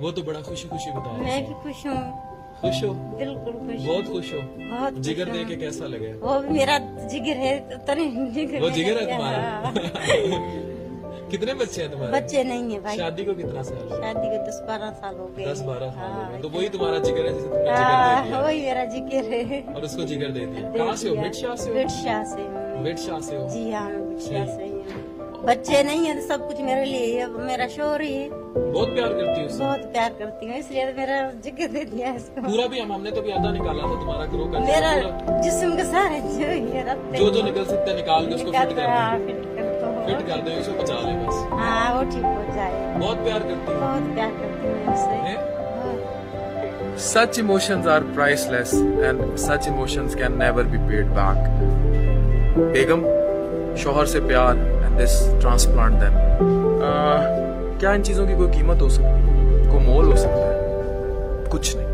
वो तो बड़ा खुशी खुशी बता रहे मैं हैं। भी खुश हूँ, खुश हो? बिल्कुल खुश। बहुत खुश हो? बहुत खुश जिगर हूँ। दे के कैसा लगे? वो भी मेरा जिगर है, तने जिगर वो में जिगर है लग गया। तुम्हारा? कितने बच्चे हैं तुम्हारे? बच्चे नहीं है भाई, शादी को कितना साल हो? शादी को 10-12 साल हो गए। 10-12 साल हो गए। हाँ, तो वही तुम्हारा जिगर है जिसे तुमने जिगर दे दिया वही मेरा जिगर है। और उसको जिगर दे दिया। कहाँ से हो? बिटशाह से हो? बिटशाह से हूँ। बिटशाह से हो? जी हाँ, मैं बिटशाह से ही हूँ। बच्चे नहीं है तो सब कुछ मेरे लिए है, मेरा शोर ही है। बहुत प्यार करती हो उससे? बहुत प्यार करती हूँ, इसलिए तो मेरा जिगर दे दिया है इसको। पूरा भी हमने तो भी आधा निकाला था तुम्हारा ग्रो कर मेरा जिस्म के सारे जो ये रखते जो जो निकल सकता है निकाल के उसको फिट कर दे। फिट कर दो। फिट कर दे, उसको बचा ले बस। हाँ, वो ठीक हो जाए। बहुत प्यार करती हो? बहुत प्यार करती हूँ उससे। हैं? बहुत। Such emotions are priceless and such emotions can never be paid back. बेगम, शौहर से प्यार and this transplant them. क्या इन चीजों की कोई कीमत हो सकती है? कोई मोल हो सकता है? कुछ नहीं।